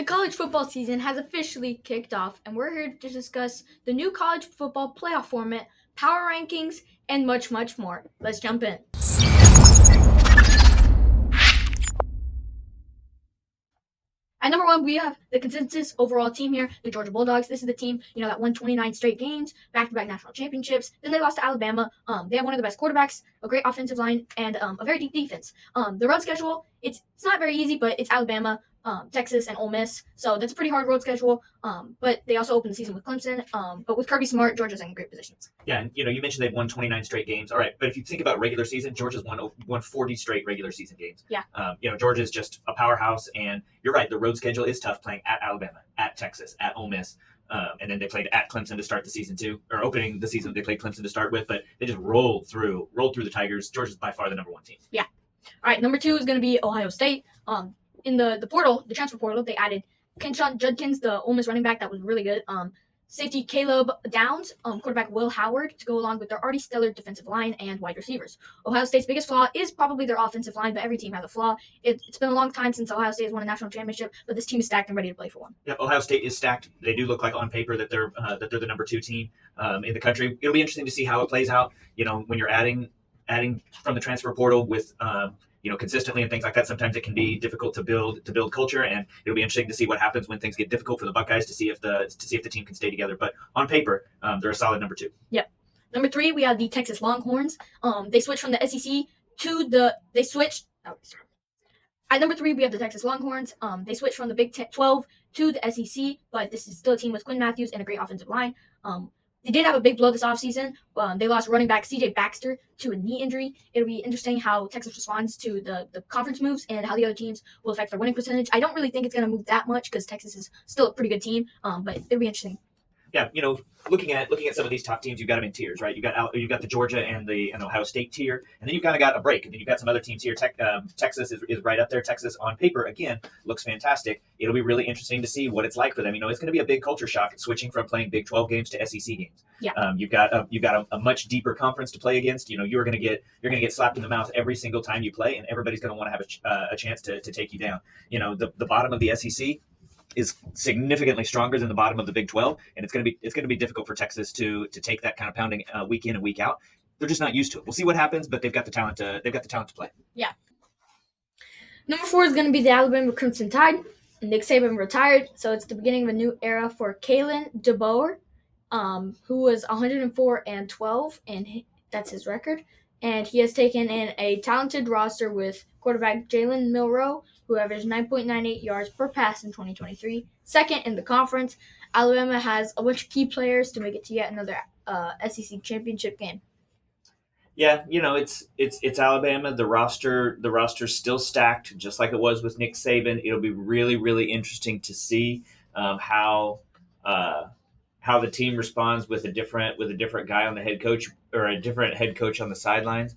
college football season has officially kicked off, and we're here to discuss the new college football playoff format, power rankings, and much, much more. Let's jump in. At number one, we have the consensus overall team here, the Georgia Bulldogs. This is the team, that won 29 straight games, back-to-back national championships. Then they lost to Alabama. They have one of the best quarterbacks, a great offensive line, and a very deep defense. The road schedule, it's not very easy, but it's Alabama, Texas, and Ole Miss. So that's a pretty hard road schedule. But they also opened the season with Clemson. But with Kirby Smart, Georgia's in great positions. Yeah, and you mentioned they've won 29 straight games. All right, but if you think about regular season, Georgia's won 40 straight regular season games. Yeah. Georgia's just a powerhouse, and you're right. The road schedule is tough, playing at Alabama, at Texas, at Ole Miss, and then they played at Clemson to start the season too, or opening the season. They played Clemson to start with, but they just rolled through the Tigers. Georgia's by far the number one team. Yeah. All right, number two is going to be Ohio State. In the portal, the transfer portal, they added Kenshawn Judkins, the Ole Miss running back that was really good. Safety Caleb Downs, quarterback Will Howard to go along with their already stellar defensive line and wide receivers. Ohio State's biggest flaw is probably their offensive line, but every team has a flaw. It's been a long time since Ohio State has won a national championship, but this team is stacked and ready to play for one. Yeah, Ohio State is stacked. They do look like on paper that they're the number two team in the country. It'll be interesting to see how it plays out. When you're adding from the transfer portal with consistently and things like that, sometimes it can be difficult to build culture, and it'll be interesting to see what happens when things get difficult for the Buckeyes to see if the team can stay together. But on paper, they're a solid number two. Yep. Number three, we have the Texas Longhorns. They switched from the SEC At number three, we have the Texas Longhorns. They switched from the Big 12 to the SEC, but this is still a team with Quinn Matthews and a great offensive line. They did have a big blow this offseason. They lost running back C.J. Baxter to a knee injury. It'll be interesting how Texas responds to the conference moves and how the other teams will affect their winning percentage. I don't really think it's going to move that much because Texas is still a pretty good team, but it'll be interesting. Yeah, looking at some of these top teams, you've got them in tiers, right? You've got the Georgia and the Ohio State tier, and then you've kind of got a break, and then you've got some other teams here. Texas is right up there. Texas on paper again looks fantastic. It'll be really interesting to see what it's like for them. It's going to be a big culture shock switching from playing Big 12 games to SEC games. Yeah. You've got a much deeper conference to play against. You're going to get slapped in the mouth every single time you play, and everybody's going to want to have a chance to take you down. The bottom of the SEC is significantly stronger than the bottom of the Big 12, and it's going to be difficult for Texas to take that kind of pounding week in and week out. They're just not used to it. We'll see what happens, but they've got the talent to play. Yeah. Number four is going to be the Alabama Crimson Tide. Nick Saban retired, so it's the beginning of a new era for Kalen DeBoer, who was 104-12, and that's his record. And he has taken in a talented roster with quarterback Jalen Milroe, who averaged 9.98 yards per pass in 2023. Second in the conference, Alabama has a bunch of key players to make it to yet another SEC championship game. Yeah, it's Alabama. The roster's still stacked, just like it was with Nick Saban. It'll be really, really interesting to see how the team responds with a different guy on the head coach or a different head coach on the sidelines.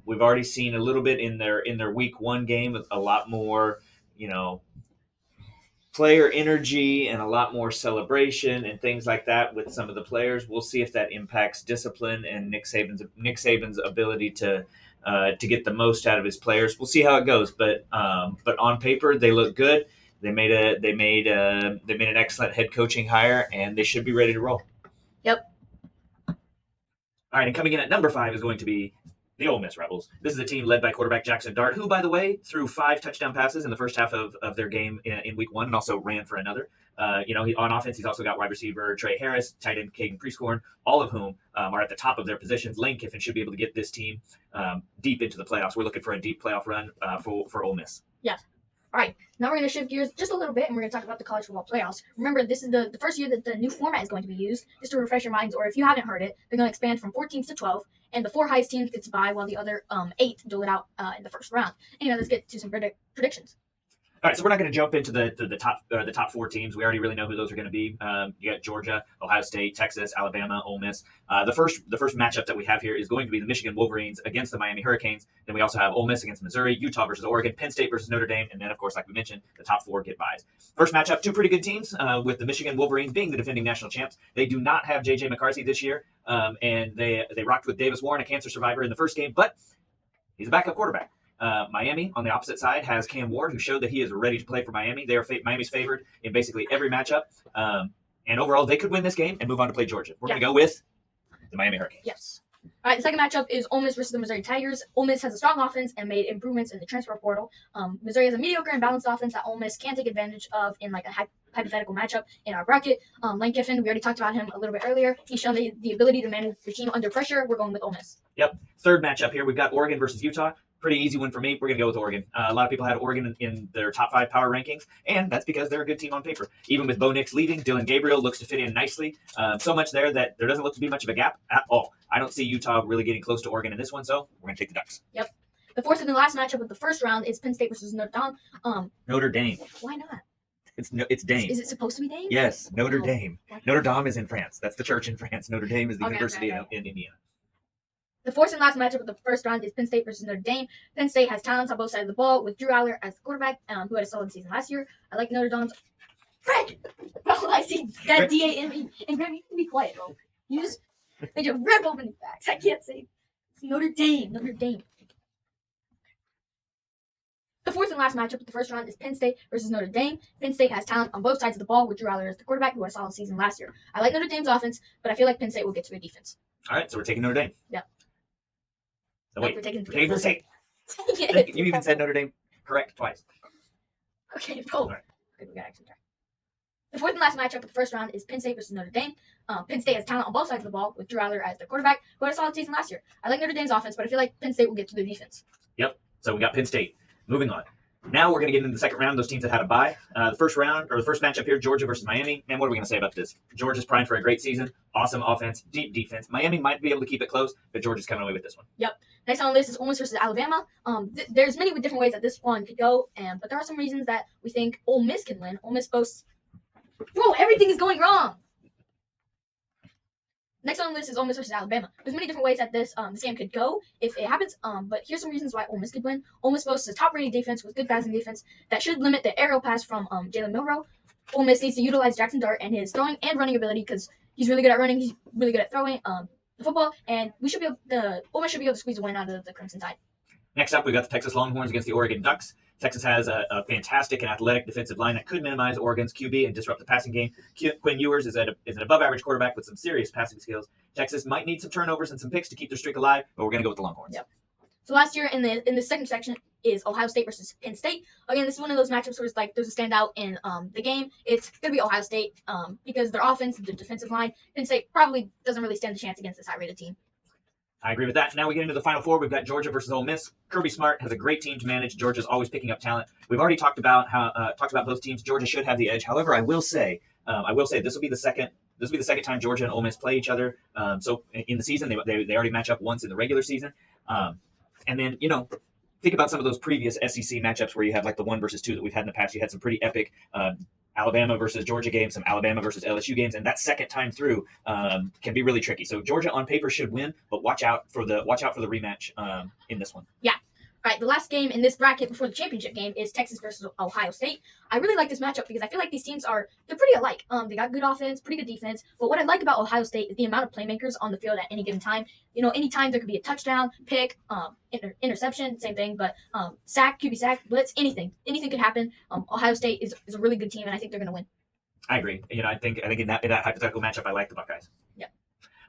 We've already seen a little bit in their week one game, a lot more, player energy and a lot more celebration and things like that with some of the players. We'll see if that impacts discipline and Nick Saban's ability to get the most out of his players. We'll see how it goes, but on paper they look good. They made an excellent head coaching hire, and they should be ready to roll. Yep. All right, and coming in at number 5 is going to be the Ole Miss Rebels. This is a team led by quarterback Jackson Dart, who, by the way, threw 5 touchdown passes in the first half of their game in week 1 and also ran for another. On offense, he's also got wide receiver Trey Harris, tight end Caden Prescorn, all of whom are at the top of their positions. Lane Kiffin should be able to get this team deep into the playoffs. We're looking for a deep playoff run for Ole Miss. Yes. All right, now we're going to shift gears just a little bit, and we're going to talk about the college football playoffs. Remember, this is the first year that the new format is going to be used. Just to refresh your minds, or if you haven't heard it, they're going to expand from 4 teams to 12, and the 4 highest teams get to bye, while the other 8 duel it out in the first round. Anyway, let's get to some predictions. All right, so we're not going to jump into the top 4 teams. We already really know who those are going to be. You got Georgia, Ohio State, Texas, Alabama, Ole Miss. The first matchup that we have here is going to be the Michigan Wolverines against the Miami Hurricanes. Then we also have Ole Miss against Missouri, Utah versus Oregon, Penn State versus Notre Dame, and then, of course, like we mentioned, the top 4 get byes. First matchup, 2 pretty good teams, with the Michigan Wolverines being the defending national champs. They do not have J.J. McCarthy this year, and they rocked with Davis Warren, a cancer survivor, in the first game, but he's a backup quarterback. Miami on the opposite side has Cam Ward, who showed that he is ready to play for Miami. Miami's favored in basically every matchup. And overall, they could win this game and move on to play Georgia. We're going to go with the Miami Hurricanes. Yes. All right, the second matchup is Ole Miss versus the Missouri Tigers. Ole Miss has a strong offense and made improvements in the transfer portal. Missouri has a mediocre and balanced offense that Ole Miss can take advantage of in like a hypothetical matchup in our bracket. Lane Kiffin, we already talked about him a little bit earlier. He's shown the ability to manage the team under pressure. We're going with Ole Miss. Yep. Third matchup here, we've got Oregon versus Utah. Pretty easy one for me. We're going to go with Oregon. A lot of people had Oregon in their top 5 power rankings, and that's because they're a good team on paper. Even with Bo Nix leaving, Dylan Gabriel looks to fit in nicely. So much there that there doesn't look to be much of a gap at all. I don't see Utah really getting close to Oregon in this one, so we're going to take the Ducks. Yep. The fourth and the last matchup of the first round is Penn State versus Notre Dame. Notre Dame. Why not? It's Dame. Is it supposed to be Dame? Yes, Notre Oh. Dame. Notre Dame is in France. That's the church in France. Notre Dame is the university okay. in Indiana. The fourth and last matchup of the first round is Penn State versus Notre Dame. Penn State has talents on both sides of the ball with Drew Aller as the quarterback, who had a solid season last year. I like Notre Dame's. Fred! Bro, I see that D-A-M-E. And Graham, you can be quiet, bro. You just rip open the facts. I can't say. It's Notre Dame. Notre Dame. The fourth and last matchup of the first round is Penn State versus Notre Dame. Penn State has talent on both sides of the ball with Drew Aller as the quarterback, who had a solid season last year. I like Notre Dame's offense, but I feel like Penn State will get to a defense. All right, so we're taking Notre Dame. Yep. So wait, we're taking Penn State. Yeah. You even said Notre Dame correct twice. Okay, bro. Right. Okay, we got action time. The fourth and last matchup of the first round is Penn State versus Notre Dame. Penn State has talent on both sides of the ball with Drew Aller as their quarterback, who had a solid season last year. I like Notre Dame's offense, but I feel like Penn State will get to the defense. Yep. So we got Penn State. Moving on. Now we're going to get into the second round. Those teams that had a bye. The first matchup here, Georgia versus Miami. And what are we going to say about this? Georgia's primed for a great season. Awesome offense, deep defense. Miami might be able to keep it close, but Georgia's coming away with this one. Yep. Next on the list is Ole Miss versus Alabama. There's many different ways that this one could go, but there are some reasons that we think Ole Miss can win. Ole Miss boasts. Bro, everything is going wrong. Next on the list is Ole Miss versus Alabama. There's many different ways that this game could go if it happens. But here's some reasons why Ole Miss could win. Ole Miss boasts a top-rated defense with good passing defense that should limit the aerial pass from Jalen Milroe. Ole Miss needs to utilize Jackson Dart and his throwing and running ability because he's really good at running. He's really good at throwing the football, and Ole Miss should be able to squeeze a win out of the Crimson Tide. Next up, we got the Texas Longhorns against the Oregon Ducks. Texas has a fantastic and athletic defensive line that could minimize Oregon's QB and disrupt the passing game. Quinn Ewers is an above-average quarterback with some serious passing skills. Texas might need some turnovers and some picks to keep their streak alive, but we're going to go with the Longhorns. Yep. So last year in the second section is Ohio State versus Penn State. Again, this is one of those matchups where it's like there's a standout in the game. It's going to be Ohio State because their offense, their defensive line, Penn State probably doesn't really stand a chance against this high-rated team. I agree with that. Now we get into the Final Four. We've got Georgia versus Ole Miss. Kirby Smart has a great team to manage. Georgia's always picking up talent. We've already talked about both teams. Georgia should have the edge. However, I will say this will be the second time Georgia and Ole Miss play each other. So in the season, they already match up once in the regular season. And then, think about some of those previous SEC matchups where you have like the 1 versus 2 that we've had in the past. You had some pretty epic Alabama versus Georgia games, some Alabama versus LSU games, and that second time through can be really tricky. So Georgia on paper should win, but watch out for the rematch in this one. Yeah. All right, the last game in this bracket before the championship game is Texas versus Ohio State. I really like this matchup because I feel like these teams they're pretty alike. They got good offense, pretty good defense. But what I like about Ohio State is the amount of playmakers on the field at any given time. Anytime there could be a touchdown, pick, interception, same thing. But sack, QB sack, blitz, anything could happen. Ohio State is a really good team, and I think they're going to win. I agree. I think in that hypothetical matchup, I like the Buckeyes. Yeah.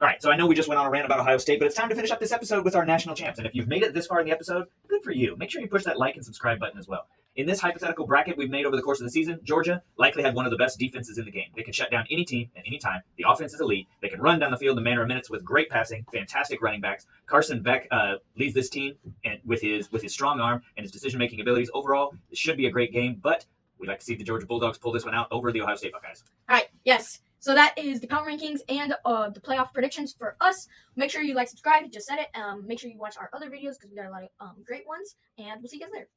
All right, so I know we just went on a rant about Ohio State, but it's time to finish up this episode with our national champs. And if you've made it this far in the episode, good for you. Make sure you push that like and subscribe button as well. In this hypothetical bracket we've made over the course of the season, Georgia likely had one of the best defenses in the game. They can shut down any team at any time. The offense is elite. They can run down the field in a matter of minutes with great passing, fantastic running backs. Carson Beck leads this team and with his strong arm and his decision-making abilities. Overall, it should be a great game, but we'd like to see the Georgia Bulldogs pull this one out over the Ohio State Buckeyes. All right, yes. So that is the power rankings and the playoff predictions for us. Make sure you subscribe. Just said it. Make sure you watch our other videos because we got a lot of great ones. And we'll see you guys later.